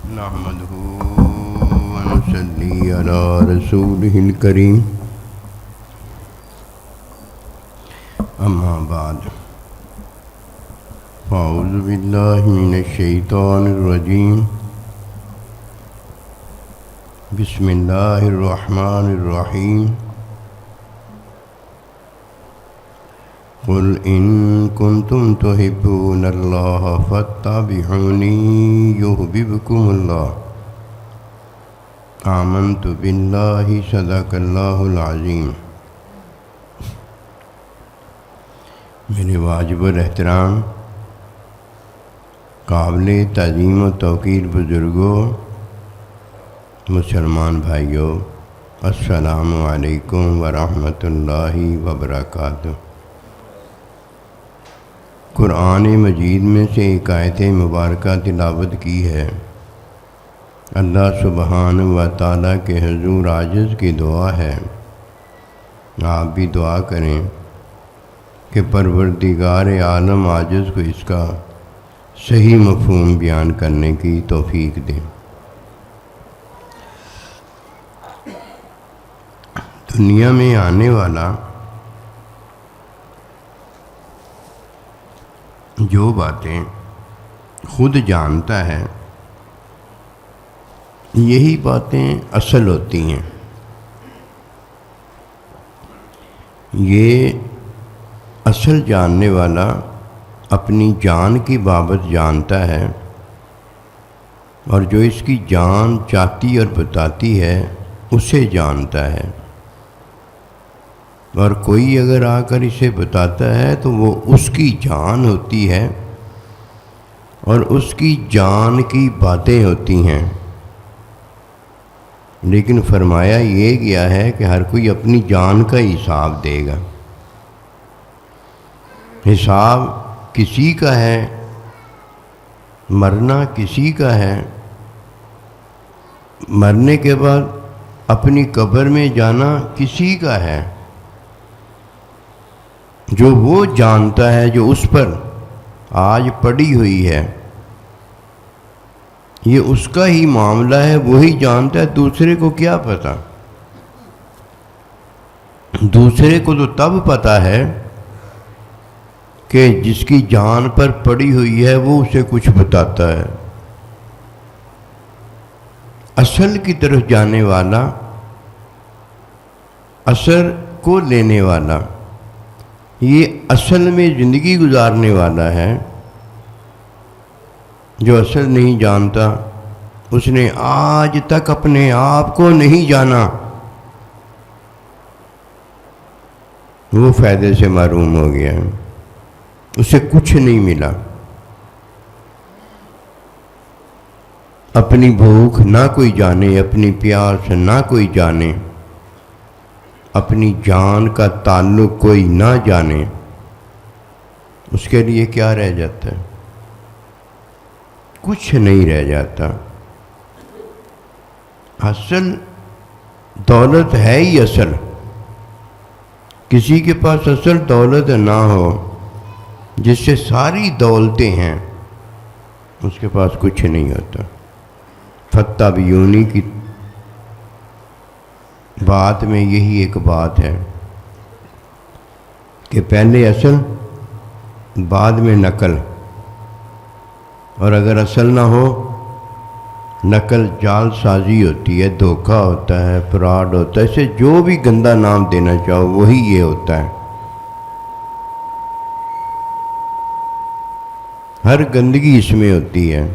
نحمده ونصلي على رسوله الكريم أما بعد فأعوذ بالله من الشيطان الرجيم بسم الله الرحمن الرحيم قل إن كنتم تحبون الله فاتبعوني يحببكم الله آمنت بالله صدق الله العظيم۔ میرے واجب الاحترام قابل تعظیم و توقیر بزرگوں، مسلمان بھائیوں، السلام علیکم ورحمۃ اللہ وبرکاتہ۔ قرآن مجید میں سے ایک آیت مبارکہ تلاوت کی ہے۔ اللہ سبحانہ و تعالیٰ کے حضور عاجز کی دعا ہے، آپ بھی دعا کریں کہ پروردگار عالم عاجز کو اس کا صحیح مفہوم بیان کرنے کی توفیق دیں۔ دنیا میں آنے والا جو باتیں خود جانتا ہے یہی باتیں اصل ہوتی ہیں۔ یہ اصل جاننے والا اپنی جان کی بابت جانتا ہے، اور جو اس کی جان چاہتی اور بتاتی ہے اسے جانتا ہے، اور کوئی اگر آ کر اسے بتاتا ہے تو وہ اس کی جان ہوتی ہے اور اس کی جان کی باتیں ہوتی ہیں۔ لیکن فرمایا یہ گیا ہے کہ ہر کوئی اپنی جان کا حساب دے گا۔ حساب کسی کا ہے، مرنا کسی کا ہے، مرنے کے بعد اپنی قبر میں جانا کسی کا ہے۔ جو وہ جانتا ہے جو اس پر آج پڑی ہوئی ہے، یہ اس کا ہی معاملہ ہے، وہی جانتا ہے، دوسرے کو کیا پتہ؟ دوسرے کو تو تب پتہ ہے کہ جس کی جان پر پڑی ہوئی ہے وہ اسے کچھ بتاتا ہے۔ اصل کی طرف جانے والا، اثر کو لینے والا، یہ اصل میں زندگی گزارنے والا ہے۔ جو اصل نہیں جانتا اس نے آج تک اپنے آپ کو نہیں جانا، وہ فائدے سے محروم ہو گیا، اسے کچھ نہیں ملا۔ اپنی بھوک نہ کوئی جانے، اپنی پیاس نہ کوئی جانے، اپنی جان کا تعلق کوئی نہ جانے، اس کے لیے کیا رہ جاتا ہے؟ کچھ نہیں رہ جاتا۔ اصل دولت ہے ہی اصل۔ کسی کے پاس اصل دولت نہ ہو، جس سے ساری دولتیں ہیں، اس کے پاس کچھ نہیں ہوتا۔ فاتبعونی کی بات میں یہی ایک بات ہے کہ پہلے اصل بعد میں نقل، اور اگر اصل نہ ہو نقل جال سازی ہوتی ہے، دھوکہ ہوتا ہے، فراڈ ہوتا ہے، اسے جو بھی گندا نام دینا چاہو وہی یہ ہوتا ہے۔ ہر گندگی اس میں ہوتی ہے۔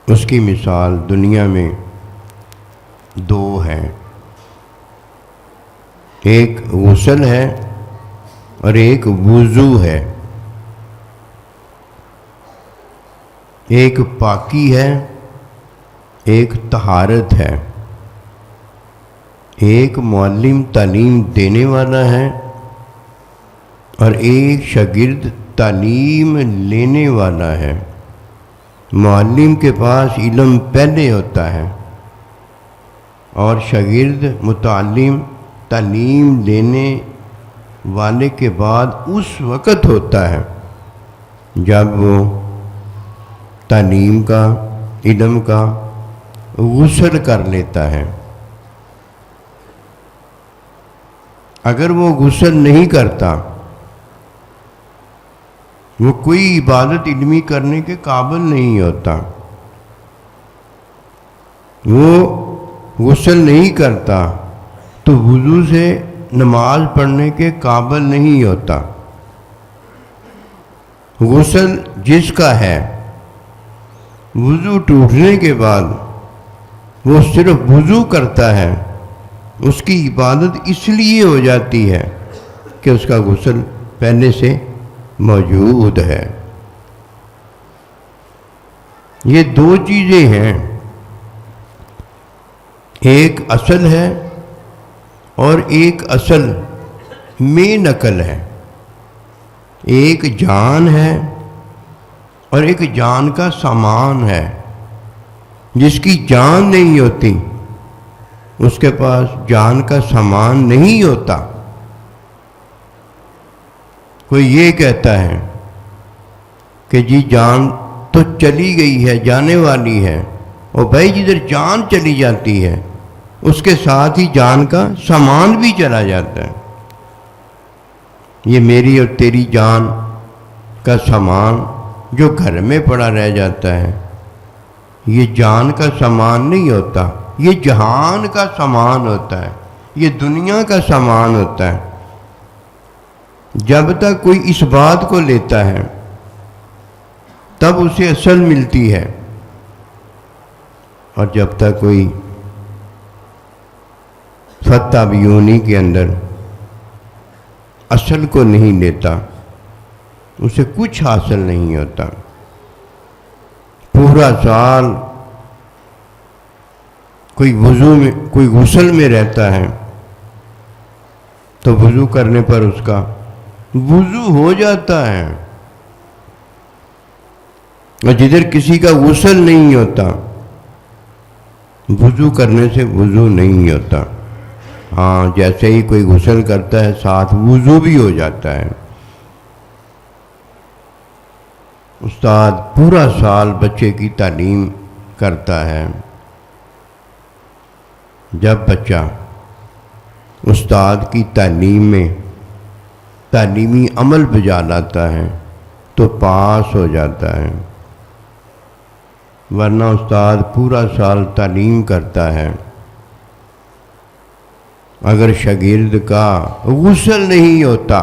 اس کی مثال دنیا میں دو ہیں، ایک غسل ہے اور ایک وضو ہے۔ ایک پاکی ہے، ایک طہارت ہے۔ ایک معلم تعلیم دینے والا ہے اور ایک شاگرد تعلیم لینے والا ہے۔ معلم کے پاس علم پہلے ہوتا ہے اور شاگرد متعلم تعلیم لینے والے کے بعد اس وقت ہوتا ہے جب وہ تعلیم کا، علم کا غسل کر لیتا ہے۔ اگر وہ غسل نہیں کرتا، وہ کوئی عبادت علمی کرنے کے قابل نہیں ہوتا۔ وہ غسل نہیں کرتا تو وضو سے نماز پڑھنے کے قابل نہیں ہوتا۔ غسل جس کا ہے، وضو ٹوٹنے کے بعد وہ صرف وضو کرتا ہے، اس کی عبادت اس لیے ہو جاتی ہے کہ اس کا غسل پہلے سے موجود ہے۔ یہ دو چیزیں ہیں، ایک اصل ہے اور ایک اصل میں نقل ہے۔ ایک جان ہے اور ایک جان کا سامان ہے۔ جس کی جان نہیں ہوتی اس کے پاس جان کا سامان نہیں ہوتا۔ کوئی یہ کہتا ہے کہ جی جان تو چلی گئی ہے، جانے والی ہے، اور بھائی جدھر جان چلی جاتی ہے اس کے ساتھ ہی جان کا سامان بھی چلا جاتا ہے۔ یہ میری اور تیری جان کا سامان جو گھر میں پڑا رہ جاتا ہے، یہ جان کا سامان نہیں ہوتا، یہ جہان کا سامان ہوتا ہے، یہ دنیا کا سامان ہوتا ہے۔ جب تک کوئی اس بات کو لیتا ہے تب اسے اصل ملتی ہے، اور جب تک کوئی فتح بیونی کے اندر اصل کو نہیں لیتا اسے کچھ حاصل نہیں ہوتا۔ پورا سال کوئی وضو میں، کوئی غسل میں رہتا ہے تو وضو کرنے پر اس کا وضو ہو جاتا ہے، اور جدھر کسی کا غسل نہیں ہوتا وضو کرنے سے وضو نہیں ہوتا۔ ہاں، جیسے ہی کوئی غسل کرتا ہے ساتھ وضو بھی ہو جاتا ہے۔ استاد پورا سال بچے کی تعلیم کرتا ہے۔ جب بچہ استاد کی تعلیم میں تعلیمی عمل بجا لاتا ہے تو پاس ہو جاتا ہے، ورنہ استاد پورا سال تعلیم کرتا ہے، اگر شاگرد کا غسل نہیں ہوتا،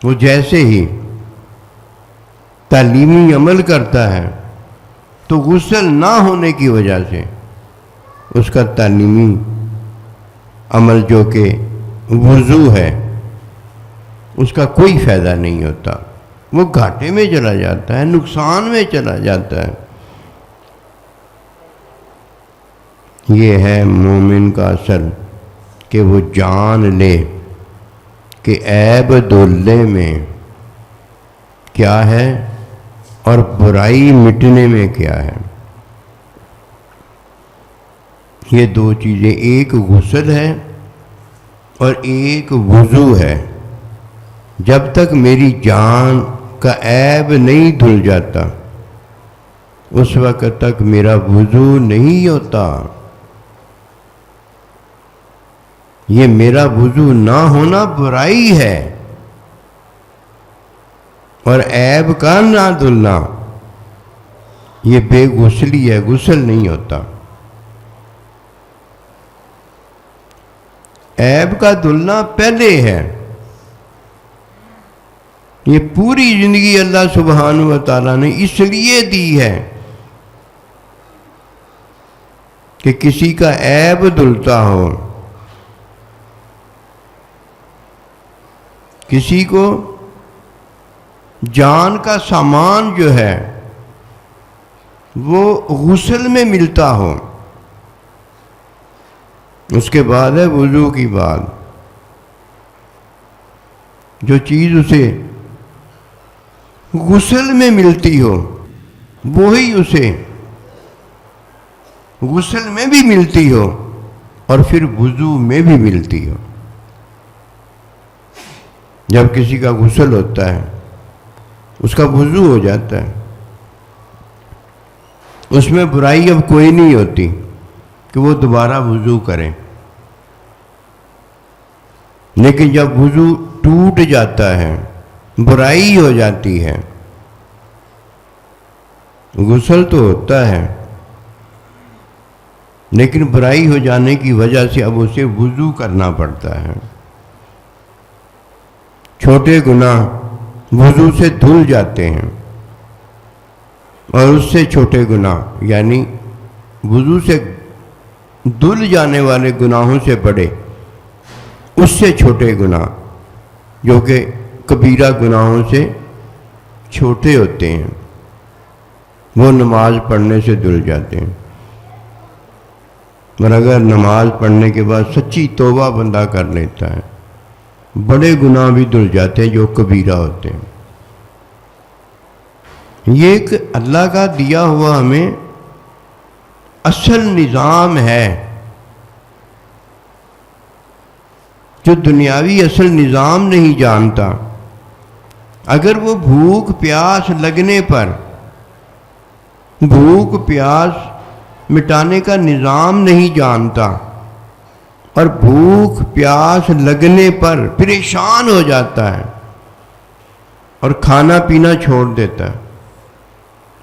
وہ جیسے ہی تعلیمی عمل کرتا ہے تو غسل نہ ہونے کی وجہ سے اس کا تعلیمی عمل جو کہ وضو ہے اس کا کوئی فائدہ نہیں ہوتا، وہ گھاٹے میں چلا جاتا ہے، نقصان میں چلا جاتا ہے۔ یہ ہے مومن کا اصل کہ وہ جان لے کہ عیب دولے میں کیا ہے اور برائی مٹنے میں کیا ہے۔ یہ دو چیزیں، ایک غسل ہے اور ایک وضو ہے۔ جب تک میری جان کا عیب نہیں دھل جاتا اس وقت تک میرا وضو نہیں ہوتا۔ یہ میرا وضو نہ ہونا برائی ہے، اور عیب کا نہ دھلنا یہ بے غسلی ہے، غسل نہیں ہوتا۔ عیب کا دھلنا پہلے ہے۔ یہ پوری زندگی اللہ سبحانہ و تعالیٰ نے اس لیے دی ہے کہ کسی کا عیب دھلتا ہو، کسی کو جان کا سامان جو ہے وہ غسل میں ملتا ہو۔ اس کے بعد ہے وضو کی بات۔ جو چیز اسے غسل میں ملتی ہو وہی اسے غسل میں بھی ملتی ہو اور پھر وضو میں بھی ملتی ہو۔ جب کسی کا غسل ہوتا ہے اس کا وضو ہو جاتا ہے، اس میں برائی اب کوئی نہیں ہوتی کہ وہ دوبارہ وضو کریں، لیکن جب وضو ٹوٹ جاتا ہے، برائی ہو جاتی ہے، غسل تو ہوتا ہے لیکن برائی ہو جانے کی وجہ سے اب اسے وضو کرنا پڑتا ہے۔ چھوٹے گناہ وضو سے دھل جاتے ہیں، اور اس سے چھوٹے گناہ یعنی وضو سے دھل جانے والے گناہوں سے بڑے، اس سے چھوٹے گناہ جو کہ کبیرہ گناہوں سے چھوٹے ہوتے ہیں، وہ نماز پڑھنے سے دھل جاتے ہیں۔ اور اگر نماز پڑھنے کے بعد سچی توبہ بندہ کر لیتا ہے، بڑے گناہ بھی دھل جاتے ہیں جو کبیرہ ہوتے ہیں۔ یہ ایک اللہ کا دیا ہوا ہمیں اصل نظام ہے، جو دنیاوی اصل نظام نہیں جانتا، اگر وہ بھوک پیاس لگنے پر، بھوک پیاس مٹانے کا نظام نہیں جانتا اور بھوک پیاس لگنے پر پریشان ہو جاتا ہے اور کھانا پینا چھوڑ دیتا ہے،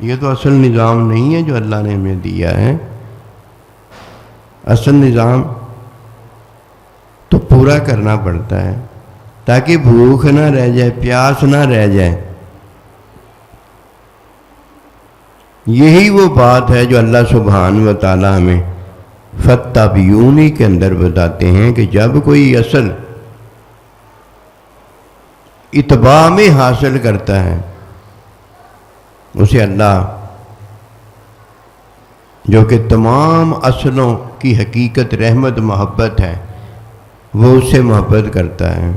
یہ تو اصل نظام نہیں ہے جو اللہ نے ہمیں دیا ہے۔ اصل نظام تو پورا کرنا پڑتا ہے تاکہ بھوک نہ رہ جائے، پیاس نہ رہ جائے۔ یہی وہ بات ہے جو اللہ سبحانہ و تعالی ہمیں فَاتَّبِعُونِی کے اندر بتاتے ہیں کہ جب کوئی اصل اتباع میں حاصل کرتا ہے، اسے اللہ جو کہ تمام اصلوں کی حقیقت رحمت محبت ہے، وہ اس سے محبت کرتا ہے۔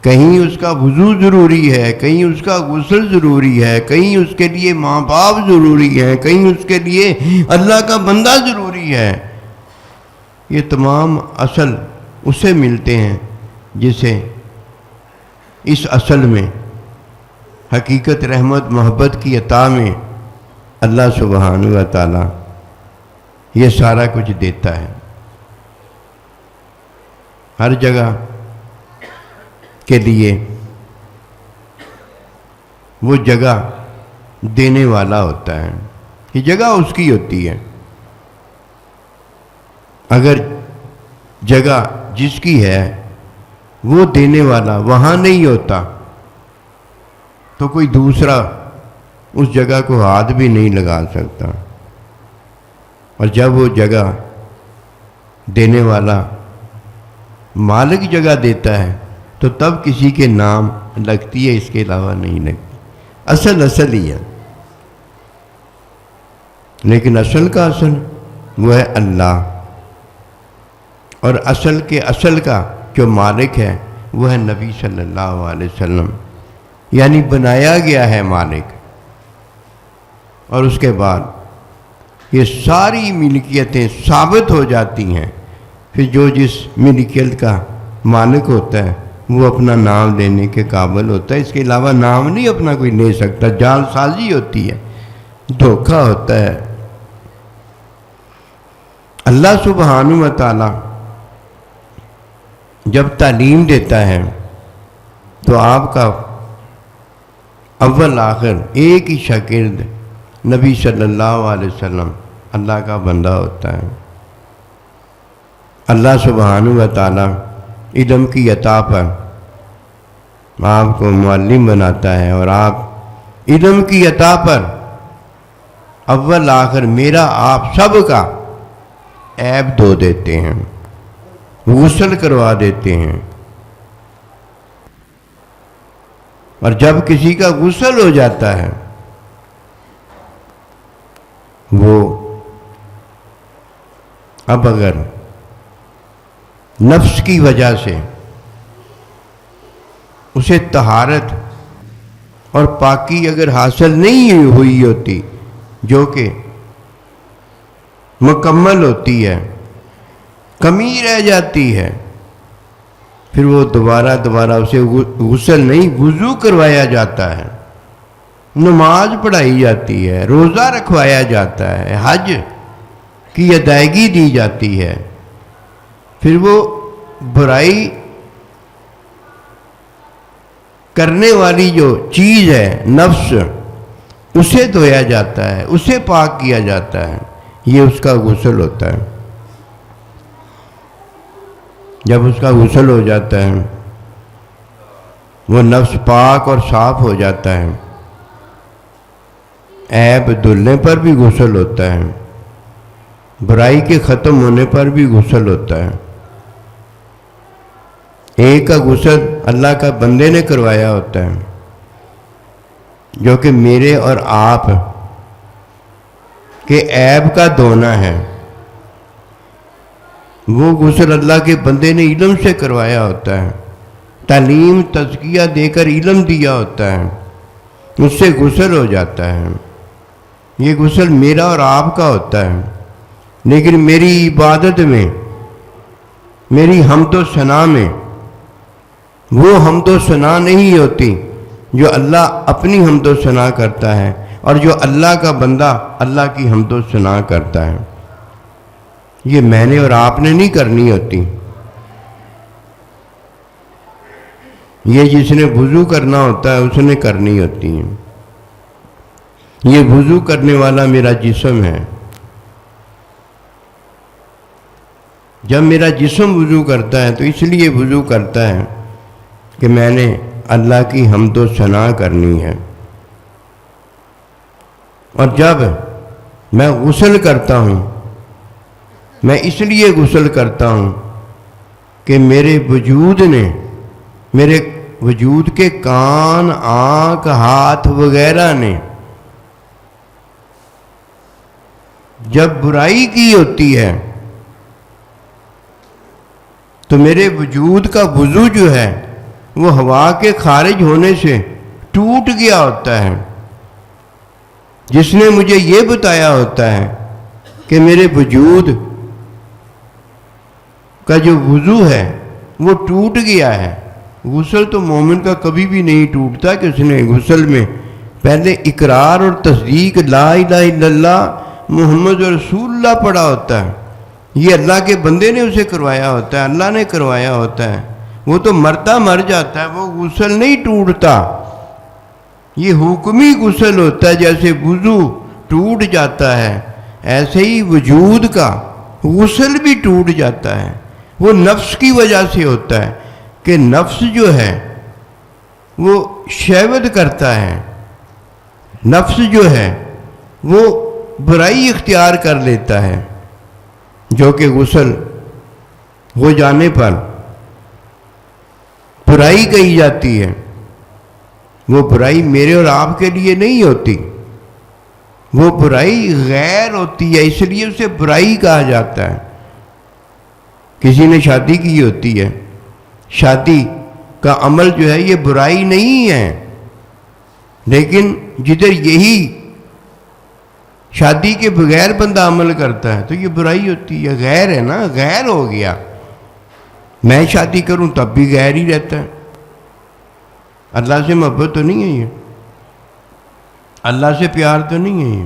کہیں اس کا وضو ضروری ہے، کہیں اس کا غسل ضروری ہے، کہیں اس کے لیے ماں باپ ضروری ہے، کہیں اس کے لیے اللہ کا بندہ ضروری ہے۔ یہ تمام اصل اسے ملتے ہیں جسے اس اصل میں حقیقت رحمت محبت کی عطا میں اللہ سبحانہ و تعالی یہ سارا کچھ دیتا ہے۔ ہر جگہ کے لیے وہ جگہ دینے والا ہوتا ہے، یہ جگہ اس کی ہوتی ہے۔ اگر جگہ جس کی ہے وہ دینے والا وہاں نہیں ہوتا تو کوئی دوسرا اس جگہ کو ہاتھ بھی نہیں لگا سکتا، اور جب وہ جگہ دینے والا مالک جگہ دیتا ہے تو تب کسی کے نام لگتی ہے، اس کے علاوہ نہیں لگتی۔ اصل ہی ہے، لیکن اصل کا اصل وہ ہے اللہ، اور اصل کے اصل کا جو مالک ہے وہ ہے نبی صلی اللہ علیہ وسلم، یعنی بنایا گیا ہے مالک۔ اور اس کے بعد یہ ساری ملکیتیں ثابت ہو جاتی ہیں، پھر جو جس ملکیت کا مالک ہوتا ہے وہ اپنا نام لینے کے قابل ہوتا ہے، اس کے علاوہ نام نہیں اپنا کوئی لے سکتا۔ جعل سازی ہوتی ہے، دھوکہ ہوتا ہے۔ اللہ سبحانہ و تعالی جب تعلیم دیتا ہے تو آپ کا اول آخر ایک ہی شاگرد نبی صلی اللہ علیہ وسلم اللہ کا بندہ ہوتا ہے۔ اللہ سبحانہ و تعالی علم کی عطا پر آپ کو معلم بناتا ہے، اور آپ علم کی عطا پر اول آخر میرا آپ سب کا عیب دھو دیتے ہیں، غسل کروا دیتے ہیں۔ اور جب کسی کا غسل ہو جاتا ہے وہ اب اگر نفس کی وجہ سے اسے طہارت اور پاکی اگر حاصل نہیں ہوئی ہوتی جو کہ مکمل ہوتی ہے، کمی رہ جاتی ہے، پھر وہ دوبارہ اسے غسل نہیں وضو کروایا جاتا ہے، نماز پڑھائی جاتی ہے، روزہ رکھوایا جاتا ہے، حج کی ادائیگی دی جاتی ہے، پھر وہ برائی کرنے والی جو چیز ہے نفس، اسے دھویا جاتا ہے، اسے پاک کیا جاتا ہے، یہ اس کا غسل ہوتا ہے۔ جب اس کا غسل ہو جاتا ہے وہ نفس پاک اور صاف ہو جاتا ہے۔ عیب دھلنے پر بھی غسل ہوتا ہے، برائی کے ختم ہونے پر بھی غسل ہوتا ہے۔ ایک کا غسل اللہ کا بندے نے کروایا ہوتا ہے، جو کہ میرے اور آپ کے عیب کا دھونا ہے۔ وہ غسل اللہ کے بندے نے علم سے کروایا ہوتا ہے، تعلیم تزکیہ دے کر علم دیا ہوتا ہے، اس سے غسل ہو جاتا ہے۔ یہ غسل میرا اور آپ کا ہوتا ہے، لیکن میری عبادت میں، میری حمد و ثنا میں وہ حمد و ثنا نہیں ہوتی جو اللہ اپنی حمد و ثنا کرتا ہے، اور جو اللہ کا بندہ اللہ کی حمد و ثنا کرتا ہے۔ یہ میں نے اور آپ نے نہیں کرنی ہوتی، یہ جس نے وضو کرنا ہوتا ہے اس نے کرنی ہوتی ہے۔ یہ وضو کرنے والا میرا جسم ہے۔ جب میرا جسم وضو کرتا ہے تو اس لیے وضو کرتا ہے کہ میں نے اللہ کی حمد و ثنا کرنی ہے، اور جب میں غسل کرتا ہوں میں اس لیے غسل کرتا ہوں کہ میرے وجود نے، میرے وجود کے کان، آنکھ، ہاتھ وغیرہ نے جب برائی کی ہوتی ہے تو میرے وجود کا وضو جو ہے وہ ہوا کے خارج ہونے سے ٹوٹ گیا ہوتا ہے۔ جس نے مجھے یہ بتایا ہوتا ہے کہ میرے وجود کا جو وضو ہے وہ ٹوٹ گیا ہے۔ غسل تو مومن کا کبھی بھی نہیں ٹوٹتا کہ اس نے غسل میں پہلے اقرار اور تصدیق لا الہ الا اللہ محمد رسول اللہ پڑھا ہوتا ہے۔ یہ اللہ کے بندے نے اسے کروایا ہوتا ہے، اللہ نے کروایا ہوتا ہے۔ وہ تو مرتا مر جاتا ہے، وہ غسل نہیں ٹوٹتا۔ یہ حکمی غسل ہوتا ہے، جیسے وضو ٹوٹ جاتا ہے ایسے ہی وجود کا غسل بھی ٹوٹ جاتا ہے۔ وہ نفس کی وجہ سے ہوتا ہے کہ نفس جو ہے وہ شہوت کرتا ہے، نفس جو ہے وہ برائی اختیار کر لیتا ہے، جو کہ غسل ہو جانے پر برائی کہی جاتی ہے۔ وہ برائی میرے اور آپ کے لیے نہیں ہوتی، وہ برائی غیر ہوتی ہے، اس لیے اسے برائی کہا جاتا ہے۔ کسی نے شادی کی ہوتی ہے، شادی کا عمل جو ہے یہ برائی نہیں ہے، لیکن جدھر یہی شادی کے بغیر بندہ عمل کرتا ہے تو یہ برائی ہوتی ہے، غیر ہے نا، غیر ہو گیا۔ میں شادی کروں تب بھی غیر ہی رہتا ہے۔ اللہ سے محبت تو نہیں ہے یہ، اللہ سے پیار تو نہیں ہے یہ۔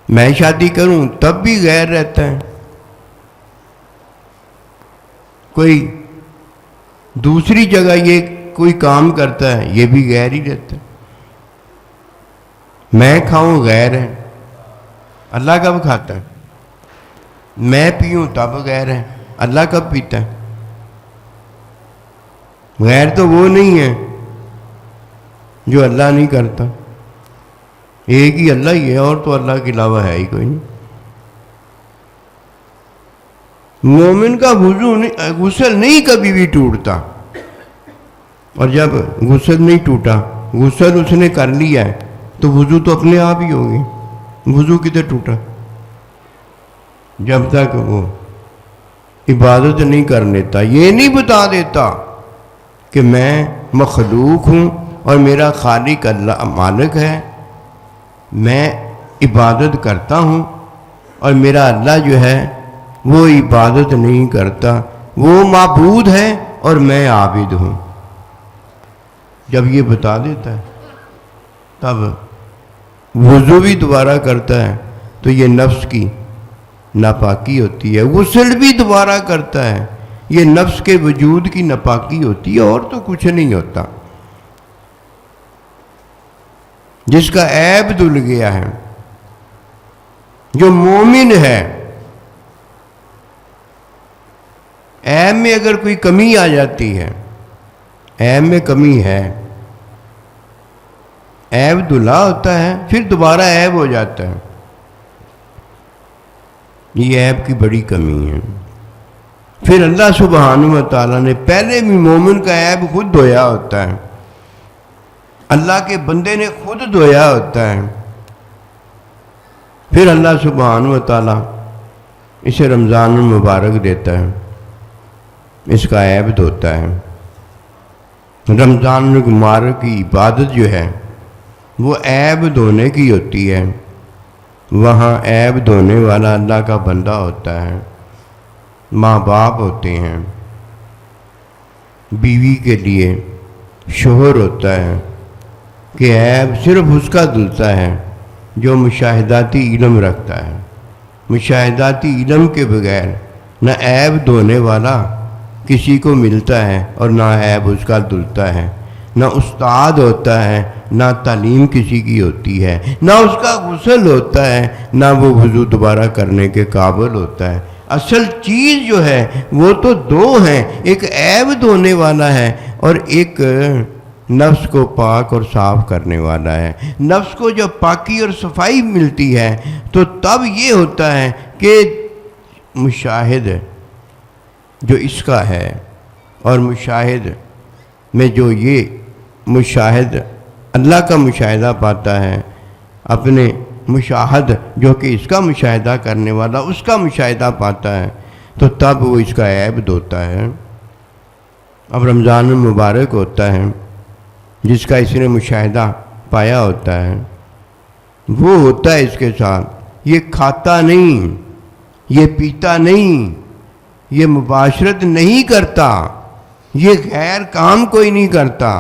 میں شادی کروں تب بھی غیر رہتا ہے۔ کوئی دوسری جگہ یہ کوئی کام کرتا ہے یہ بھی غیر ہی رہتا ہے۔ میں کھاؤں غیر ہے، اللہ کب کھاتا ہے؟ میں پیوں تب غیر ہے، اللہ کب پیتا ہے؟ غیر تو وہ نہیں ہے جو اللہ نہیں کرتا، ایک ہی اللہ ہی ہے، اور تو اللہ کے علاوہ ہے ہی کوئی نہیں۔ مومن کا غسل نہیں کبھی بھی ٹوٹتا، اور جب غسل نہیں ٹوٹا، غسل اس نے کر لیا ہے تو وضو تو اپنے آپ ہی ہوگی۔ وضو کدھر ٹوٹا؟ جب تک وہ عبادت نہیں کر لیتا، یہ نہیں بتا دیتا کہ میں مخلوق ہوں اور میرا خالق اللہ مالک ہے، میں عبادت کرتا ہوں اور میرا اللہ جو ہے وہ عبادت نہیں کرتا، وہ معبود ہے اور میں عابد ہوں۔ جب یہ بتا دیتا ہے تب وضو بھی دوبارہ کرتا ہے تو یہ نفس کی ناپاکی ہوتی ہے، غسل بھی دوبارہ کرتا ہے یہ نفس کے وجود کی ناپاکی ہوتی ہے، اور تو کچھ نہیں ہوتا۔ جس کا عیب دھل گیا ہے، جو مومن ہے، عیب میں اگر کوئی کمی آ جاتی ہے، عیب میں کمی ہے، عیب دھلا ہوتا ہے پھر دوبارہ عیب ہو جاتا ہے، یہ عیب کی بڑی کمی ہے۔ پھر اللہ سبحانہ و تعالیٰ نے پہلے بھی مومن کا عیب خود دھویا ہوتا ہے، اللہ کے بندے نے خود دھویا ہوتا ہے، پھر اللہ سبحانہ و تعالیٰ اسے رمضان المبارک دیتا ہے، اس کا عیب دھوتا ہے۔ رمضان المبارک کی عبادت جو ہے وہ عیب دھونے کی ہوتی ہے، وہاں عیب دھونے والا اللہ کا بندہ ہوتا ہے، ماں باپ ہوتے ہیں، بیوی کے لیے شوہر ہوتا ہے کہ عیب صرف اس کا دھلتا ہے جو مشاہداتی علم رکھتا ہے۔ مشاہداتی علم کے بغیر نہ عیب دھونے والا کسی کو ملتا ہے اور نہ عیب اس کا دھلتا ہے، نہ استاد ہوتا ہے، نہ تعلیم کسی کی ہوتی ہے، نہ اس کا غسل ہوتا ہے، نہ وہ وضو دوبارہ کرنے کے قابل ہوتا ہے۔ اصل چیز جو ہے وہ تو دو ہیں، ایک عیب دھونے والا ہے اور ایک نفس کو پاک اور صاف کرنے والا ہے۔ نفس کو جب پاکی اور صفائی ملتی ہے تو تب یہ ہوتا ہے کہ مشاہد جو اس کا ہے، اور مشاہد میں جو یہ مشاہد اللہ کا مشاہدہ پاتا ہے، اپنے مشاہد جو کہ اس کا مشاہدہ کرنے والا اس کا مشاہدہ پاتا ہے، تو تب وہ اس کا عیب دھوتا ہے۔ اب رمضان المبارک ہوتا ہے، جس کا اس نے مشاہدہ پایا ہوتا ہے، وہ ہوتا ہے اس کے ساتھ، یہ کھاتا نہیں، یہ پیتا نہیں، یہ مباشرت نہیں کرتا، یہ غیر کام کوئی نہیں کرتا۔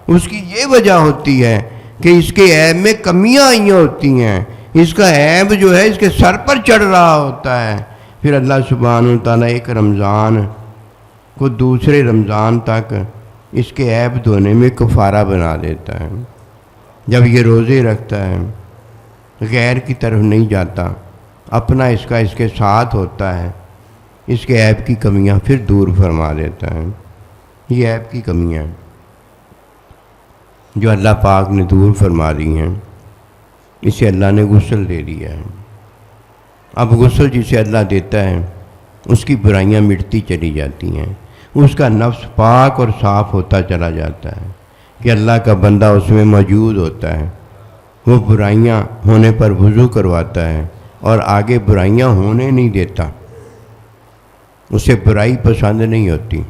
اس کی یہ وجہ ہوتی ہے کہ اس کے عیب میں کمیاں آئی ہوتی ہیں، اس کا عیب جو ہے اس کے سر پر چڑھ رہا ہوتا ہے۔ پھر اللہ سبحانہ وتعالیٰ ایک رمضان کو دوسرے رمضان تک اس کے عیب دھونے میں کفارہ بنا دیتا ہے۔ جب یہ روزے رکھتا ہے، غیر کی طرف نہیں جاتا، اپنا اس کے ساتھ ہوتا ہے، اس کے عیب کی کمیاں پھر دور فرما دیتا ہے۔ یہ عیب کی کمیاں جو اللہ پاک نے دور فرما دی ہیں، اسے اللہ نے غسل دے دیا ہے۔ اب غسل جسے اللہ دیتا ہے اس کی برائیاں مٹتی چلی جاتی ہیں، اس کا نفس پاک اور صاف ہوتا چلا جاتا ہے کہ اللہ کا بندہ اس میں موجود ہوتا ہے، وہ برائیاں ہونے پر وضو کرواتا ہے اور آگے برائیاں ہونے نہیں دیتا، اسے برائی پسند نہیں ہوتی،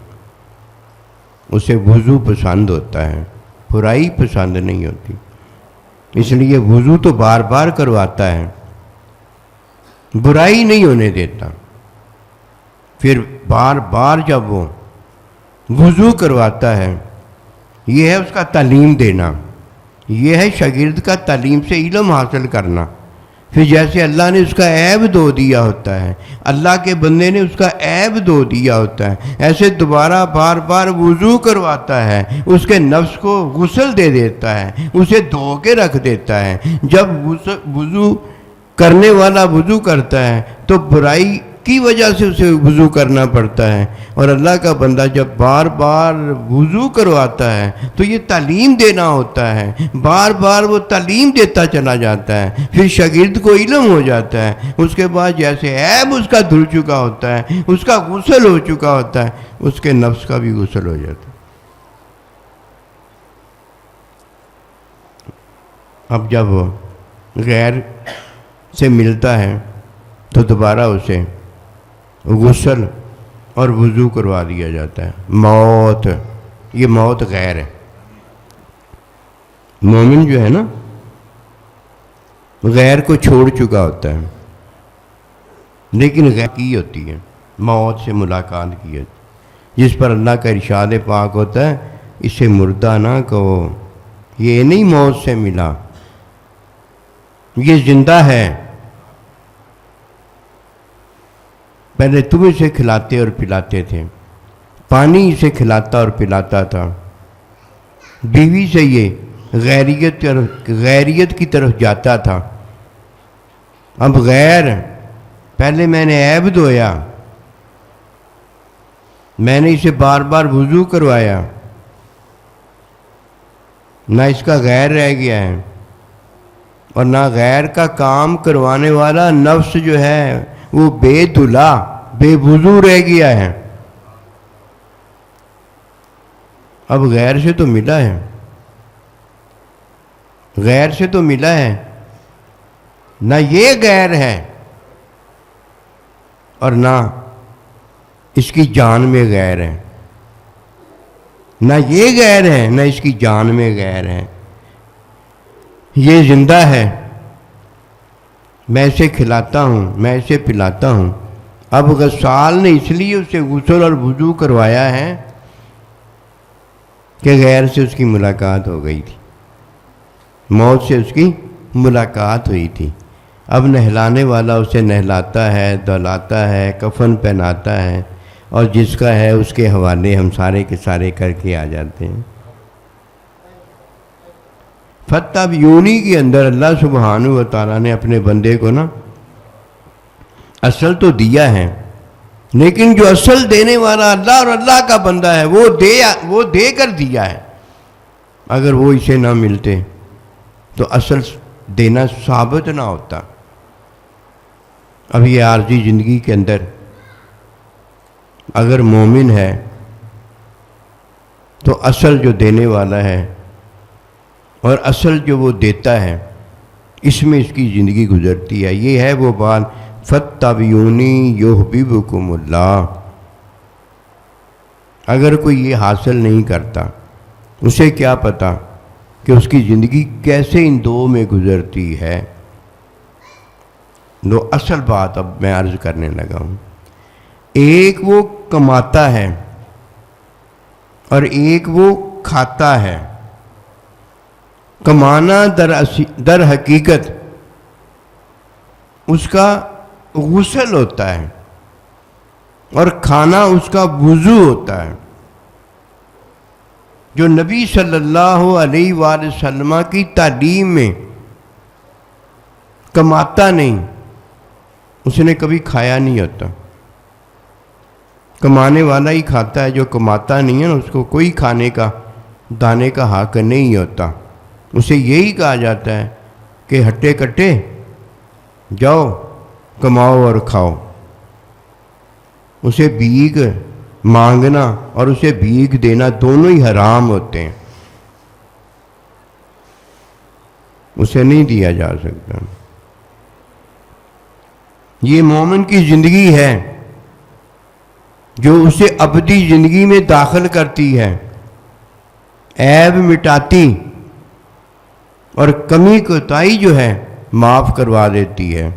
اسے وضو پسند ہوتا ہے، برائی پسند نہیں ہوتی، اس لیے وضو تو بار بار کرواتا ہے، برائی نہیں ہونے دیتا۔ پھر بار بار جب وہ وضو کرواتا ہے، یہ ہے اس کا تعلیم دینا، یہ ہے شاگرد کا تعلیم سے علم حاصل کرنا۔ پھر جیسے اللہ نے اس کا عیب دھو دیا ہوتا ہے، اللہ کے بندے نے اس کا عیب دھو دیا ہوتا ہے، ایسے دوبارہ بار بار وضو کرواتا ہے، اس کے نفس کو غسل دے دیتا ہے، اسے دھو کے رکھ دیتا ہے۔ جب وضو کرنے والا وضو کرتا ہے تو برائی کی وجہ سے اسے وضو کرنا پڑتا ہے، اور اللہ کا بندہ جب بار بار وضو کرواتا ہے تو یہ تعلیم دینا ہوتا ہے، بار بار وہ تعلیم دیتا چلا جاتا ہے، پھر شاگرد کو علم ہو جاتا ہے، اس کے بعد جیسے عیب اس کا دھل چکا ہوتا ہے، اس کا غسل ہو چکا ہوتا ہے، اس کے نفس کا بھی غسل ہو جاتا ہے۔ اب جب وہ غیر سے ملتا ہے تو دوبارہ اسے غسل اور وضو کروا دیا جاتا ہے۔ موت، یہ موت غیر ہے۔ مومن جو ہے نا غیر کو چھوڑ چکا ہوتا ہے، لیکن غیر کی ہوتی ہے، موت سے ملاقات کی ہوتی ہے، جس پر اللہ کا ارشاد پاک ہوتا ہے اسے مردہ نہ کہو، یہ نہیں موت سے ملا، یہ زندہ ہے، پہلے تم اسے کھلاتے اور پلاتے تھے، پانی اسے کھلاتا اور پلاتا تھا، بیوی سے یہ غیریت کی طرف جاتا تھا، اب غیر، پہلے میں نے عیب دھویا، میں نے اسے بار بار وضو کروایا، نہ اس کا غیر رہ گیا ہے، اور نہ غیر کا کام کروانے والا نفس جو ہے وہ بے دھلا بے وضو رہ گیا ہے۔ اب غیر سے تو ملا ہے، غیر سے تو ملا ہے، نہ یہ غیر ہے اور نہ اس کی جان میں غیر ہے، نہ یہ غیر ہے نہ اس کی جان میں غیر ہے، یہ زندہ ہے، میں اسے کھلاتا ہوں، میں اسے پلاتا ہوں۔ اب غسال نے اس لیے اسے غسل اور وضو کروایا ہے کہ غیر سے اس کی ملاقات ہو گئی تھی، موت سے اس کی ملاقات ہوئی تھی۔ اب نہلانے والا اسے نہلاتا ہے، دہلاتا ہے، کفن پہناتا ہے، اور جس کا ہے اس کے حوالے ہم سارے کے سارے کر کے آ جاتے ہیں۔ فتح یونی کے اندر اللہ سبحانہ و تعالیٰ نے اپنے بندے کو نا اصل تو دیا ہے، لیکن جو اصل دینے والا اللہ اور اللہ کا بندہ ہے وہ دے کر دیا ہے۔ اگر وہ اسے نہ ملتے تو اصل دینا ثابت نہ ہوتا۔ اب یہ عارضی زندگی کے اندر اگر مومن ہے تو اصل جو دینے والا ہے اور اصل جو وہ دیتا ہے، اس میں اس کی زندگی گزرتی ہے۔ یہ ہے وہ بات فاتبعونی یحببکم اللہ۔ اگر کوئی یہ حاصل نہیں کرتا، اسے کیا پتا کہ اس کی زندگی کیسے ان دو میں گزرتی ہے۔ دو اصل بات اب میں عرض کرنے لگا ہوں، ایک وہ کماتا ہے اور ایک وہ کھاتا ہے۔ کمانا در حقیقت اس کا غسل ہوتا ہے اور کھانا اس کا وضو ہوتا ہے۔ جو نبی صلی اللہ علیہ وآلہ وسلم کی تعلیم میں کماتا نہیں، اس نے کبھی کھایا نہیں ہوتا۔ کمانے والا ہی کھاتا ہے، جو کماتا نہیں ہے نا، اس کو کوئی کھانے کا دانے کا حق نہیں ہوتا۔ اسے یہی کہا جاتا ہے کہ ہٹے کٹے جاؤ کماؤ اور کھاؤ۔ اسے بھیک مانگنا اور اسے بھیک دینا دونوں ہی حرام ہوتے ہیں، اسے نہیں دیا جا سکتا۔ یہ مومن کی زندگی ہے جو اسے ابدی زندگی میں داخل کرتی ہے، عیب مٹاتی اور کمی کوتاہی جو ہے معاف کروا دیتی ہے۔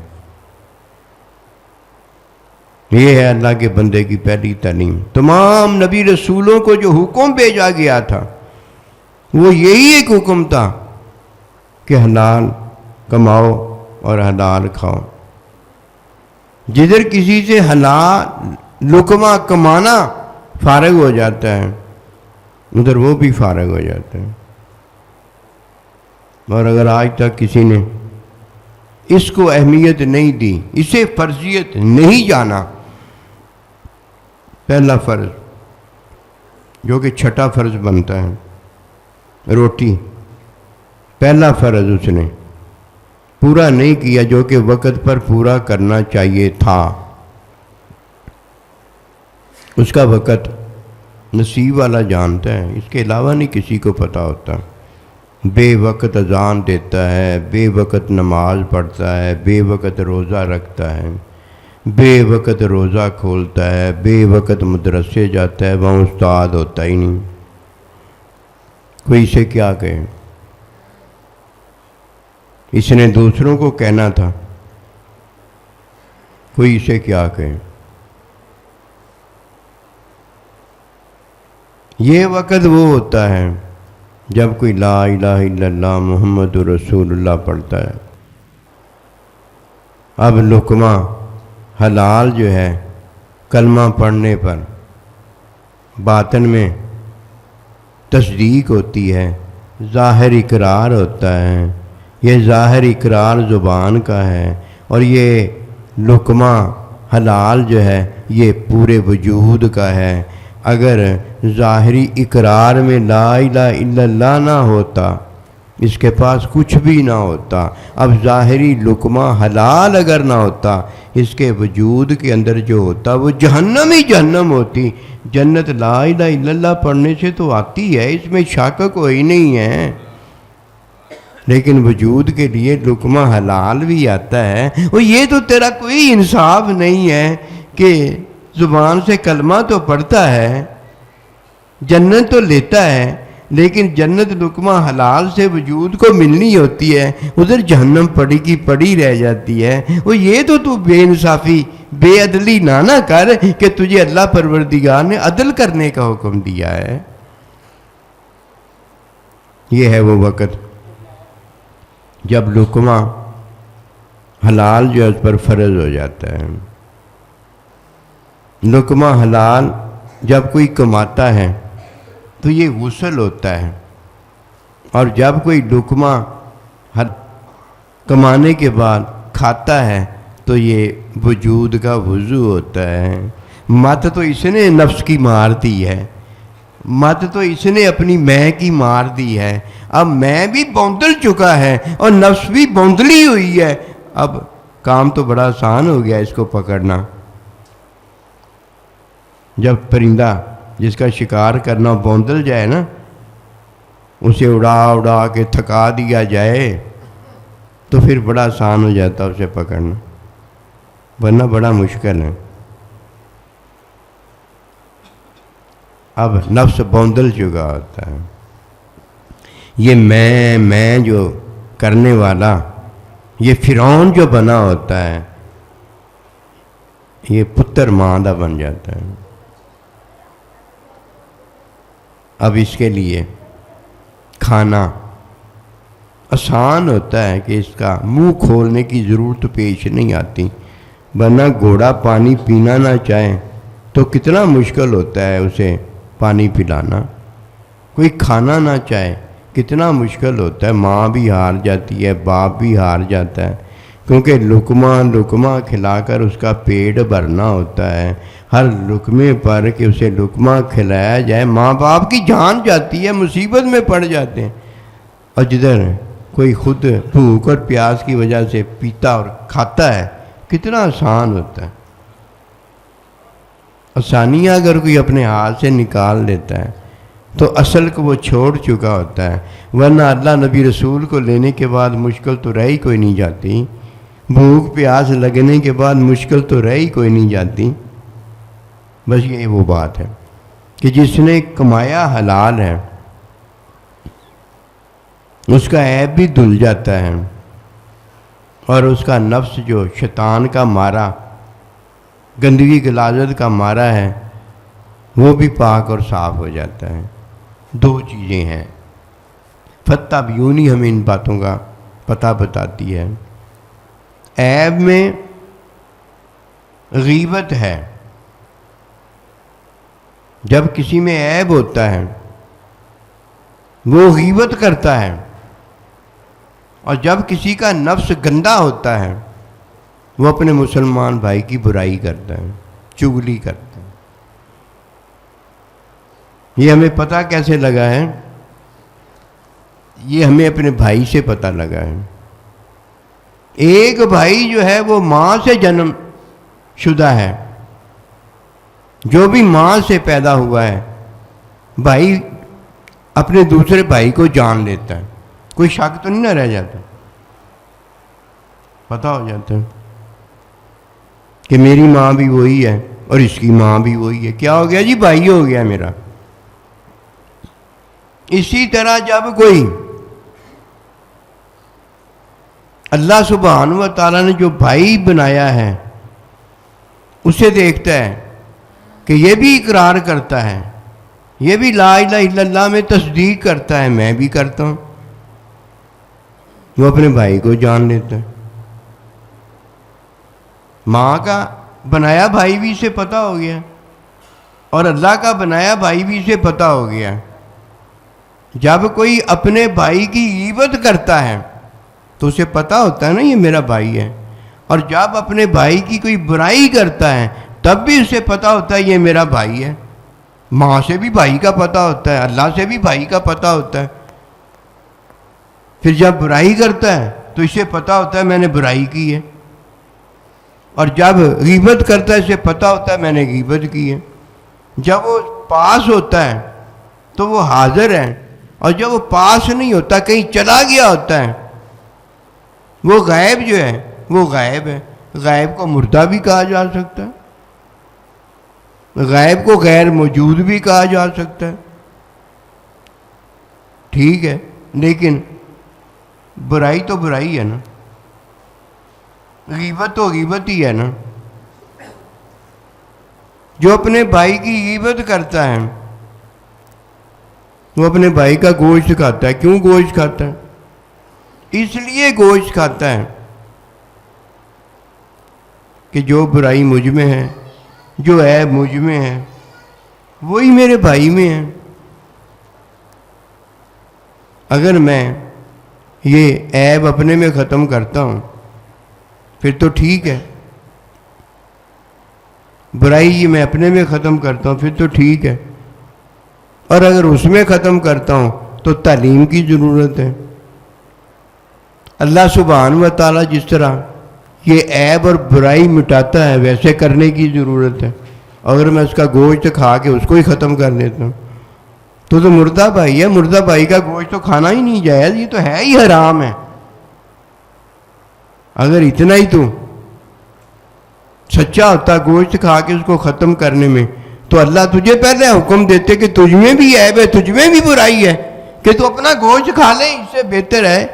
یہ ہے اللہ کے بندے کی پہلی تعلیم۔ تمام نبی رسولوں کو جو حکم بھیجا گیا تھا وہ یہی ایک حکم تھا کہ حلال کماؤ اور حلال کھاؤ۔ جدھر کسی سے حلال لقمہ کمانا فارغ ہو جاتا ہے، ادھر وہ بھی فارغ ہو جاتا ہے۔ اور اگر آج تک کسی نے اس کو اہمیت نہیں دی، اسے فرضیت نہیں جانا، پہلا فرض جو کہ چھٹا فرض بنتا ہے روٹی، پہلا فرض اس نے پورا نہیں کیا جو کہ وقت پر پورا کرنا چاہیے تھا۔ اس کا وقت نصیب والا جانتا ہے، اس کے علاوہ نہیں کسی کو پتہ ہوتا۔ بے وقت اذان دیتا ہے، بے وقت نماز پڑھتا ہے، بے وقت روزہ رکھتا ہے، بے وقت روزہ کھولتا ہے، بے وقت مدرسے جاتا ہے، وہاں استاد ہوتا ہی نہیں۔ کوئی اسے کیا کہے؟ اس نے دوسروں کو کہنا تھا، کوئی اسے کیا کہے؟ یہ وقت وہ ہوتا ہے جب کوئی لا الہ الا اللہ محمد رسول اللہ پڑھتا ہے، اب لقمہ حلال جو ہے کلمہ پڑھنے پر باطن میں تصدیق ہوتی ہے، ظاہر اقرار ہوتا ہے، یہ ظاہر اقرار زبان کا ہے، اور یہ لقمہ حلال جو ہے یہ پورے وجود کا ہے۔ اگر ظاہری اقرار میں لا الہ الا اللہ نہ ہوتا، اس کے پاس کچھ بھی نہ ہوتا، اب ظاہری لقمہ حلال اگر نہ ہوتا، اس کے وجود کے اندر جو ہوتا وہ جہنم ہی جہنم ہوتی۔ جنت لا الہ الا اللہ پڑھنے سے تو آتی ہے، اس میں شک کوئی نہیں ہے، لیکن وجود کے لیے لقمہ حلال بھی آتا ہے۔ اور یہ تو تیرا کوئی انصاف نہیں ہے کہ زبان سے کلمہ تو پڑھتا ہے، جنت تو لیتا ہے، لیکن جنت لقمہ حلال سے وجود کو ملنی ہوتی ہے، ادھر جہنم پڑی کی پڑی رہ جاتی ہے۔ وہ یہ تو بے انصافی بے عدلی نہ کر کہ تجھے اللہ پروردگار نے عدل کرنے کا حکم دیا ہے۔ یہ ہے وہ وقت جب لقمہ حلال جو اس پر فرض ہو جاتا ہے۔ لقمہ حلال جب کوئی کماتا ہے تو یہ غسل ہوتا ہے، اور جب کوئی لقمہ کمانے کے بعد کھاتا ہے تو یہ وجود کا وضو ہوتا ہے۔ مت تو اس نے نفس کی مار دی ہے، مت تو اس نے اپنی میں کی مار دی ہے، اب میں بھی بوندل چکا ہے اور نفس بھی بوندلی ہوئی ہے۔ اب کام تو بڑا آسان ہو گیا اس کو پکڑنا۔ جب پرندہ جس کا شکار کرنا بوندل جائے نا، اسے اڑا کے تھکا دیا جائے تو پھر بڑا آسان ہو جاتا اسے پکڑنا، ورنہ بڑا مشکل ہے۔ اب نفس بوندل چکا ہوتا ہے، یہ میں جو کرنے والا، یہ فرعون جو بنا ہوتا ہے، یہ پتر ماندہ بن جاتا ہے۔ اب اس کے لیے کھانا آسان ہوتا ہے کہ اس کا منہ کھولنے کی ضرورت پیش نہیں آتی، ورنہ گھوڑا پانی پینا نہ چاہے تو کتنا مشکل ہوتا ہے اسے پانی پلانا۔ کوئی کھانا نہ چاہے کتنا مشکل ہوتا ہے، ماں بھی ہار جاتی ہے، باپ بھی ہار جاتا ہے، کیونکہ لقمہ کھلا کر اس کا پیٹ بھرنا ہوتا ہے۔ ہر لقمے پر کہ اسے لقمہ کھلایا جائے، ماں باپ کی جان جاتی ہے، مصیبت میں پڑ جاتے ہیں۔ اور جدھر کوئی خود بھوک اور پیاس کی وجہ سے پیتا اور کھاتا ہے، کتنا آسان ہوتا ہے۔ آسانیاں اگر کوئی اپنے ہاتھ سے نکال لیتا ہے تو اصل کو وہ چھوڑ چکا ہوتا ہے، ورنہ اللہ نبی رسول کو لینے کے بعد مشکل تو رہ ہی کوئی نہیں جاتی، بھوک پیاس لگنے کے بعد مشکل تو رہ ہی کوئی نہیں جاتی۔ بس یہ وہ بات ہے کہ جس نے کمایا حلال ہے اس کا عیب بھی دھل جاتا ہے، اور اس کا نفس جو شیطان کا مارا، گندگی غلاظت کا مارا ہے، وہ بھی پاک اور صاف ہو جاتا ہے۔ دو چیزیں ہیں، فتح بیونی ہمیں ان باتوں کا پتہ بتاتی ہے۔ عیب میں غیبت ہے، جب کسی میں عیب ہوتا ہے وہ غیبت کرتا ہے، اور جب کسی کا نفس گندا ہوتا ہے وہ اپنے مسلمان بھائی کی برائی کرتا ہے، چغلی کرتا ہے۔ یہ ہمیں پتہ کیسے لگا ہے؟ یہ ہمیں اپنے بھائی سے پتہ لگا ہے۔ ایک بھائی جو ہے وہ ماں سے جنم شدہ ہے، جو بھی ماں سے پیدا ہوا ہے، بھائی اپنے دوسرے بھائی کو جان لیتا ہے، کوئی شک تو نہیں نہ رہ جاتا، پتہ ہو جاتا ہے کہ میری ماں بھی وہی ہے اور اس کی ماں بھی وہی ہے، کیا ہو گیا جی؟ بھائی ہو گیا میرا۔ اسی طرح جب کوئی اللہ سبحانہ و تعالیٰ نے جو بھائی بنایا ہے اسے دیکھتا ہے کہ یہ بھی اقرار کرتا ہے، یہ بھی لا الہ الا اللہ میں تصدیق کرتا ہے، میں بھی کرتا ہوں، وہ اپنے بھائی کو جان لیتا ہے۔ ماں کا بنایا بھائی بھی اسے پتہ ہو گیا اور اللہ کا بنایا بھائی بھی اسے پتہ ہو گیا۔ جب کوئی اپنے بھائی کی غیبت کرتا ہے تو اسے پتہ ہوتا ہے نا یہ میرا بھائی ہے، اور جب اپنے بھائی کی کوئی برائی کرتا ہے تب بھی اسے پتہ ہوتا ہے یہ میرا بھائی ہے۔ ماں سے بھی بھائی کا پتہ ہوتا ہے، اللہ سے بھی بھائی کا پتہ ہوتا ہے۔ پھر جب برائی کرتا ہے تو اسے پتہ ہوتا ہے میں نے برائی کی ہے، اور جب غیبت کرتا ہے اسے پتہ ہوتا ہے میں نے غیبت کی ہے۔ جب وہ پاس ہوتا ہے تو وہ حاضر ہے، اور جب وہ پاس نہیں ہوتا کہیں چلا گیا ہوتا ہے وہ غائب جو ہے وہ غائب ہے۔ غائب کو مردہ بھی کہا جا سکتا ہے، غائب کو غیر موجود بھی کہا جا سکتا ہے، ٹھیک ہے، لیکن برائی تو برائی ہے نا، غیبت تو غیبت ہی ہے نا۔ جو اپنے بھائی کی غیبت کرتا ہے وہ اپنے بھائی کا گوشت کھاتا ہے۔ کیوں گوشت کھاتا ہے؟ اس لیے گوشت کھاتا ہے کہ جو برائی مجھ میں ہے، جو عیب مجھ میں ہے، وہی میرے بھائی میں ہے۔ اگر میں یہ عیب اپنے میں ختم کرتا ہوں پھر تو ٹھیک ہے، برائی یہ میں اپنے میں ختم کرتا ہوں پھر تو ٹھیک ہے، اور اگر اس میں ختم کرتا ہوں تو تعلیم کی ضرورت ہے۔ اللہ سبحانہ و تعالیٰ جس طرح یہ عیب اور برائی مٹاتا ہے ویسے کرنے کی ضرورت ہے۔ اگر میں اس کا گوشت کھا کے اس کو ہی ختم کر دیتا ہوں تو مردہ بھائی ہے، مردہ بھائی کا گوشت تو کھانا ہی نہیں جائز، یہ تو ہے ہی حرام ہے۔ اگر اتنا ہی تو سچا ہوتا گوشت کھا کے اس کو ختم کرنے میں تو اللہ تجھے پہلے حکم دیتے کہ تجھ میں بھی عیب ہے، تجھ میں بھی برائی ہے، کہ تو اپنا گوشت کھا لے، اس سے بہتر ہے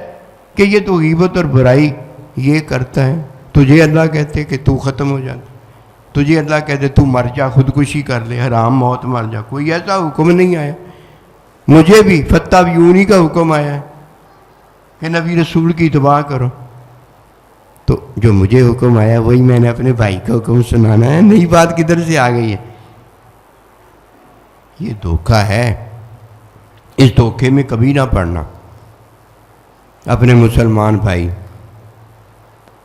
کہ یہ تو غیبت اور برائی یہ کرتا ہے۔ تجھے اللہ کہتے کہ تو ختم ہو جاتا، تجھے اللہ کہتے تو مر جا، خودکشی کر لے، حرام موت مر جا۔ کوئی ایسا حکم نہیں آیا۔ مجھے بھی فتابیونی کا حکم آیا ہے کہ نبی رسول کی اتباع کرو، تو جو مجھے حکم آیا وہی میں نے اپنے بھائی کا حکم سنانا ہے۔ نئی بات کدھر سے آ گئی ہے؟ یہ دھوکہ ہے، اس دھوکے میں کبھی نہ پڑنا۔ اپنے مسلمان بھائی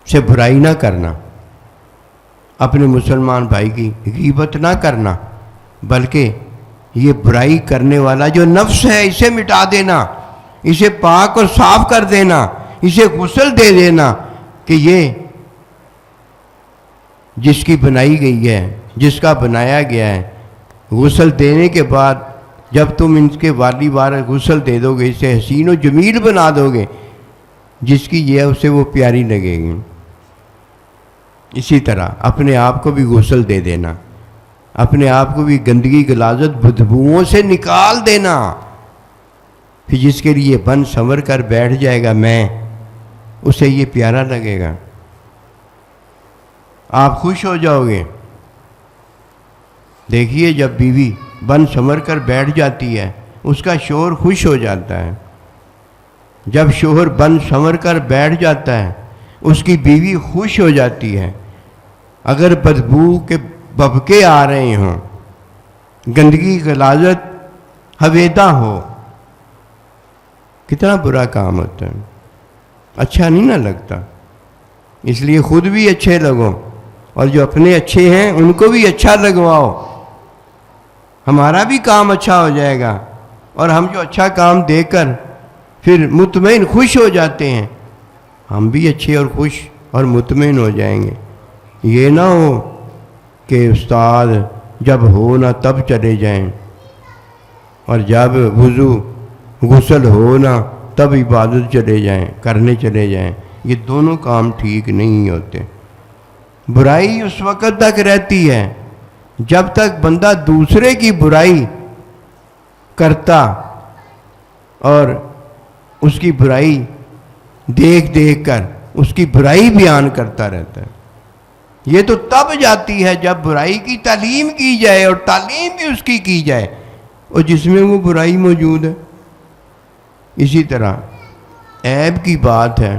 سے برائی نہ کرنا، اپنے مسلمان بھائی کی غیبت نہ کرنا، بلکہ یہ برائی کرنے والا جو نفس ہے اسے مٹا دینا، اسے پاک اور صاف کر دینا، اسے غسل دے دینا کہ یہ جس کی بنائی گئی ہے، جس کا بنایا گیا ہے، غسل دینے کے بعد جب تم ان کے والی بار غسل دے دو گے، اسے حسین و جمیل بنا دو گے، جس کی یہ ہے اسے وہ پیاری لگے گی۔ اسی طرح اپنے آپ کو بھی غسل دے دینا، اپنے آپ کو بھی گندگی غلاظت بدبوؤں سے نکال دینا، پھر جس کے لیے بن سنور کر بیٹھ جائے گا میں، اسے یہ پیارا لگے گا، آپ خوش ہو جاؤ گے۔ دیکھیے جب بیوی بن سنور کر بیٹھ جاتی ہے اس کا شوہر خوش ہو جاتا ہے، جب شوہر بن سنور کر بیٹھ جاتا ہے اس کی بیوی خوش ہو جاتی ہے۔ اگر بدبو کے ببکے آ رہے ہوں، گندگی غلاظت حویدہ ہو، کتنا برا کام ہوتا ہے، اچھا نہیں نہ لگتا۔ اس لیے خود بھی اچھے لگو اور جو اپنے اچھے ہیں ان کو بھی اچھا لگواؤ، ہمارا بھی کام اچھا ہو جائے گا، اور ہم جو اچھا کام دے کر پھر مطمئن خوش ہو جاتے ہیں، ہم بھی اچھے اور خوش اور مطمئن ہو جائیں گے۔ یہ نہ ہو کہ استاد جب ہو نہ تب چلے جائیں، اور جب وضو غسل ہو نہ تب عبادت کرنے چلے جائیں، یہ دونوں کام ٹھیک نہیں ہوتے۔ برائی اس وقت تک رہتی ہے جب تک بندہ دوسرے کی برائی کرتا اور اس کی برائی دیکھ دیکھ کر اس کی برائی بیان کرتا رہتا ہے۔ یہ تو تب جاتی ہے جب برائی کی تعلیم کی جائے، اور تعلیم بھی اس کی جائے اور جس میں وہ برائی موجود ہے۔ اسی طرح عیب کی بات ہے،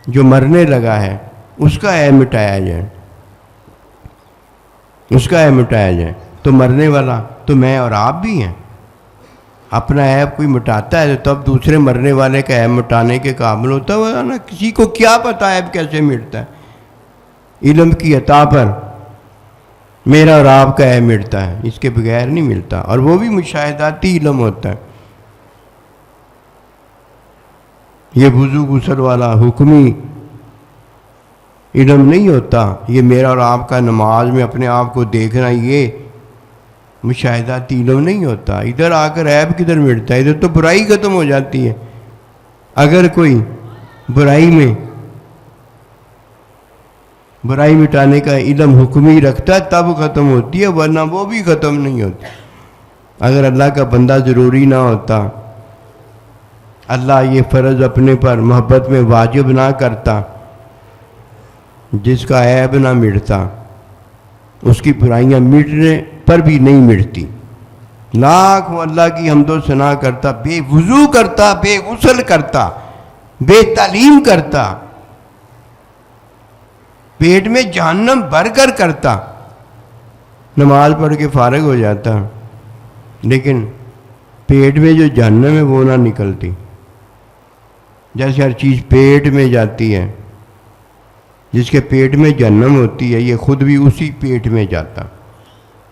جو مرنے لگا ہے اس کا عیب مٹایا جائے، اس کا عیب مٹایا جائے، تو مرنے والا تو میں اور آپ بھی ہیں۔ اپنا عیب کوئی مٹاتا ہے تو تب دوسرے مرنے والے کا عیب مٹانے کے قابل ہوتا ہے نا۔ کسی کو کیا پتہ عیب کیسے مٹتا ہے؟ علم کی عطا پر میرا اور آپ کا عیب مٹتا ہے، اس کے بغیر نہیں ملتا، اور وہ بھی مشاہداتی علم ہوتا ہے۔ یہ وضو غسل والا حکمی علم نہیں ہوتا، یہ میرا اور آپ کا نماز میں اپنے آپ کو دیکھنا، یہ مشاہداتی علم نہیں ہوتا۔ ادھر آ کر عیب کدھر مٹتا ہے؟ ادھر تو برائی ختم ہو جاتی ہے۔ اگر کوئی برائی مٹانے کا علم حکمی رکھتا ہے تب ختم ہوتی ہے، ورنہ وہ بھی ختم نہیں ہوتی۔ اگر اللہ کا بندہ ضروری نہ ہوتا، اللہ یہ فرض اپنے پر محبت میں واجب نہ کرتا، جس کا عیب نہ مٹتا، اس کی برائیاں مٹنے پر بھی نہیں مٹتی۔ لاکھوں اللہ کی حمد و ثنا کرتا، بے وضو کرتا، بے غسل کرتا، بے تعلیم کرتا، پیٹ میں جہنم بھر کر کرتا، نماز پڑھ کے فارغ ہو جاتا، لیکن پیٹ میں جو جہنم ہے وہ نہ نکلتی۔ جیسے ہر چیز پیٹ میں جاتی ہے، جس کے پیٹ میں جہنم ہوتی ہے یہ خود بھی اسی پیٹ میں جاتا۔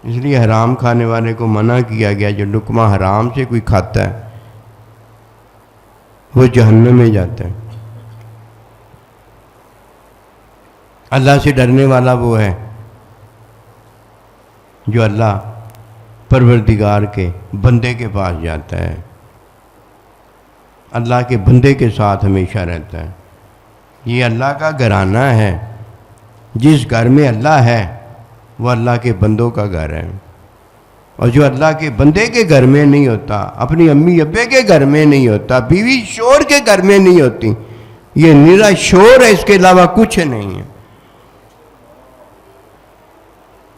اس لیے حرام کھانے والے کو منع کیا گیا، جو لقمہ حرام سے کوئی کھاتا ہے وہ جہنم میں جاتا ہے۔ اللہ سے ڈرنے والا وہ ہے جو اللہ پروردگار کے بندے کے پاس جاتا ہے، اللہ کے بندے کے ساتھ ہمیشہ رہتا ہے۔ یہ اللہ کا گھرانہ ہے، جس گھر میں اللہ ہے وہ اللہ کے بندوں کا گھر ہے، اور جو اللہ کے بندے کے گھر میں نہیں ہوتا، اپنی امی ابے کے گھر میں نہیں ہوتا، بیوی شور کے گھر میں نہیں ہوتی، یہ نرا شور ہے، اس کے علاوہ کچھ نہیں ہے۔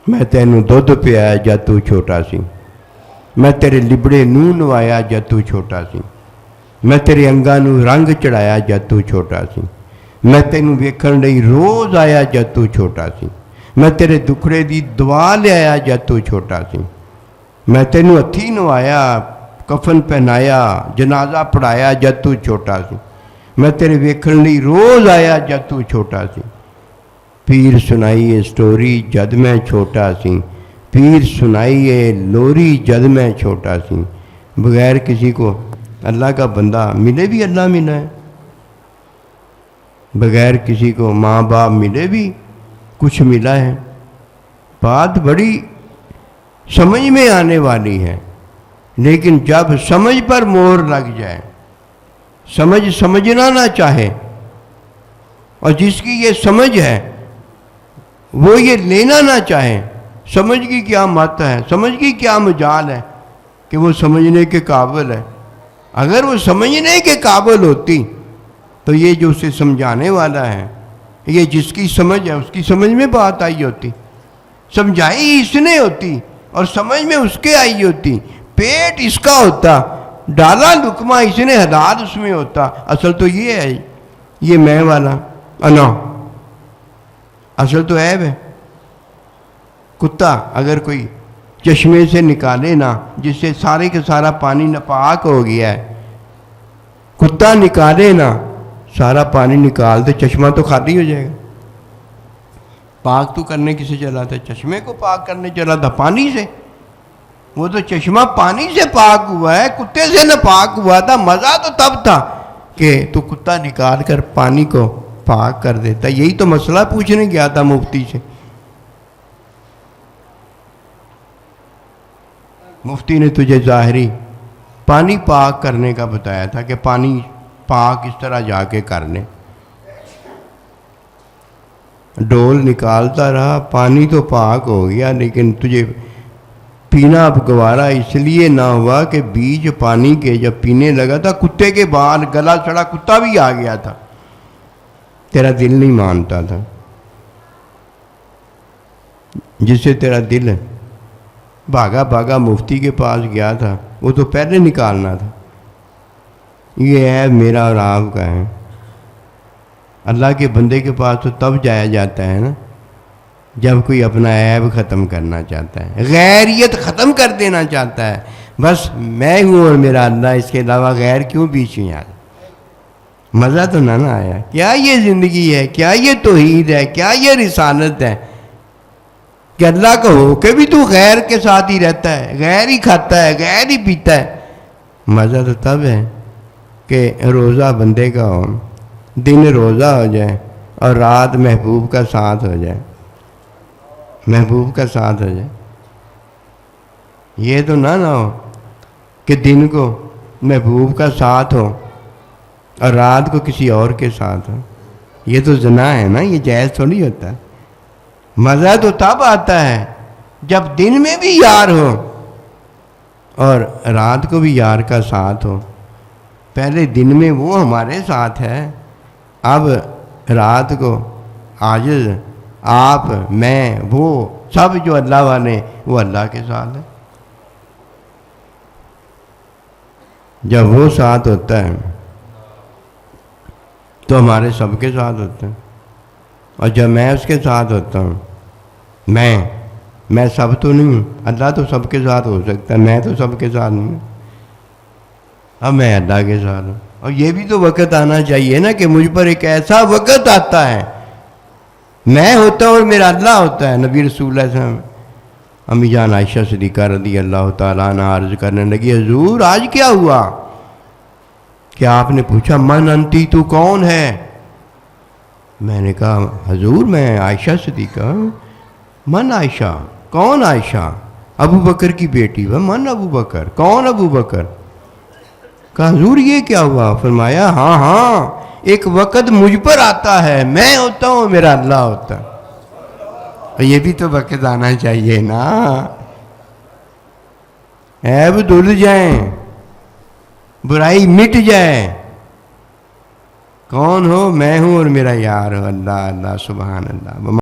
میں تینوں دودھ پیا جد تو چھوٹا سی، میں تیرے لبڑے نوں نوایا جد تو چھوٹا سی، میں تیرے انگاں نوں رنگ چڑھایا جد تو چھوٹا سی، میں تینوں ویکھن لئی روز آیا جد تو چھوٹا سی، میں تیرے دکھڑے دی دعا لے آیا جد تو چھوٹا سی، میں تینوں ہتھی نوایا، کفن پہنایا، جنازہ پڑھایا جد تو چھوٹا سی، میں تیرے ویکھن لئی روز آیا جد تو چھوٹا سی۔ پیر سنائیے سٹوری جد میں چھوٹا سی، پیر سنائیے لوری جد میں چھوٹا سی۔ بغیر کسی کو اللہ کا بندہ ملے بھی اللہ ملا ہے، بغیر کسی کو ماں باپ ملے بھی کچھ ملا ہے۔ بات بڑی سمجھ میں آنے والی ہے، لیکن جب سمجھ پر مہر لگ جائے، سمجھنا نہ چاہے، اور جس کی یہ سمجھ ہے وہ یہ لینا نہ چاہے، سمجھ کی کیا مت ہے، سمجھ کی کیا مجال ہے کہ وہ سمجھنے کے قابل ہے۔ اگر وہ سمجھنے کے قابل ہوتی تو یہ جو اسے سمجھانے والا ہے، یہ جس کی سمجھ ہے اس کی سمجھ میں بات آئی ہوتی، سمجھائی اس نے ہوتی اور سمجھ میں اس کے آئی ہوتی، پیٹ اس کا ہوتا، ڈالا لقمہ اس نے حلال اس میں ہوتا۔ اصل تو یہ ہے، یہ میں والا انا اصل تو عیب ہے۔ کتا اگر کوئی چشمے سے نکالے نا، جس سے سارے کے سارا پانی ناپاک ہو گیا ہے، کتا نکالے نا سارا پانی نکال دے، چشمہ تو خالی ہو جائے گا۔ پاک تو کرنے کسے چلا تھا؟ چشمے کو پاک کرنے چلا تھا، پانی سے۔ وہ تو چشمہ پانی سے پاک ہوا ہے، کتے سے نہ پاک ہوا تھا۔ مزہ تو تب تھا کہ تو کتا نکال کر پانی کو پاک کر دیتا۔ یہی تو مسئلہ پوچھنے گیا تھا مفتی سے۔ مفتی نے تجھے ظاہری پانی پاک کرنے کا بتایا تھا کہ پانی پاک اس طرح جا کے کر لیں۔ ڈول نکالتا رہا، پانی تو پاک ہو گیا، لیکن تجھے پینا اب گوارا اس لیے نہ ہوا کہ بیج پانی کے جب پینے لگا تھا کتے کے بال، گلا سڑا کتا بھی آ گیا تھا، تیرا دل نہیں مانتا تھا۔ جس سے تیرا دل ہے بھاگا بھاگا مفتی کے پاس گیا تھا، وہ تو پہلے نکالنا تھا۔ یہ عیب میرا اور آپ کا ہے۔ اللہ کے بندے کے پاس تو تب جایا جاتا ہے نا جب کوئی اپنا عیب ختم کرنا چاہتا ہے، غیریت ختم کر دینا چاہتا ہے، بس میں ہوں اور میرا اللہ، اس کے علاوہ غیر کیوں بیچ میں آئے؟ مزہ تو نہ آیا؟ کیا یہ زندگی ہے؟ کیا یہ توحید ہے؟ کیا یہ رسالت ہے کہ اللہ کو ہو کہ بھی تو غیر کے ساتھ ہی رہتا ہے، غیر ہی کھاتا ہے، غیر ہی پیتا ہے؟ مزہ تو تب ہے کہ روزہ بندے کا ہو، دن روزہ ہو جائے اور رات محبوب کا ساتھ ہو جائے، محبوب کا ساتھ ہو جائے۔ یہ تو نہ ہو کہ دن کو محبوب کا ساتھ ہو اور رات کو کسی اور کے ساتھ ہو۔ یہ تو زنا ہے نا، یہ جائز تھوڑی ہوتا ہے۔ مزہ تو تب آتا ہے جب دن میں بھی یار ہو اور رات کو بھی یار کا ساتھ ہو۔ پہلے دن میں وہ ہمارے ساتھ ہے، اب رات کو عاجز آپ، میں، وہ سب جو اللہ والے وہ اللہ کے ساتھ ہے۔ جب وہ ساتھ ہوتا ہے تو ہمارے سب کے ساتھ ہوتا ہے، اور جب میں اس کے ساتھ ہوتا ہوں، میں سب تو نہیں ہوں، اللہ تو سب کے ساتھ ہو سکتا ہے، میں تو سب کے ساتھ نہیں ہوں، اب میں اللہ کے ساتھ ہوں۔ اور یہ بھی تو وقت آنا چاہیے نا کہ مجھ پر ایک ایسا وقت آتا ہے، میں ہوتا ہوں اور میرا اللہ ہوتا ہے۔ نبی رسول اللہ صلی اللہ علیہ وسلم امی جان عائشہ صدیقہ رضی اللہ تعالیٰ عنہ عرض کرنے لگی، حضور آج کیا ہوا؟ کہ آپ نے پوچھا من انتی، تو کون ہے؟ میں نے کہا حضور میں عائشہ صدیقہ۔ من عائشہ؟ کون عائشہ؟ ابو بکر کی بیٹی۔ وہ من ابو بکر؟ کون ابو بکر؟ کہا حضور یہ کیا ہوا؟ فرمایا ہاں ایک وقت مجھ پر آتا ہے، میں ہوتا ہوں میرا اللہ ہوتا ہے۔ اور یہ بھی تو وقت آنا چاہیے نا، عیب دھل جائیں، برائی مٹ جائے، کون ہو؟ میں ہوں اور میرا یار ہو اللہ، اللہ سبحان اللہ۔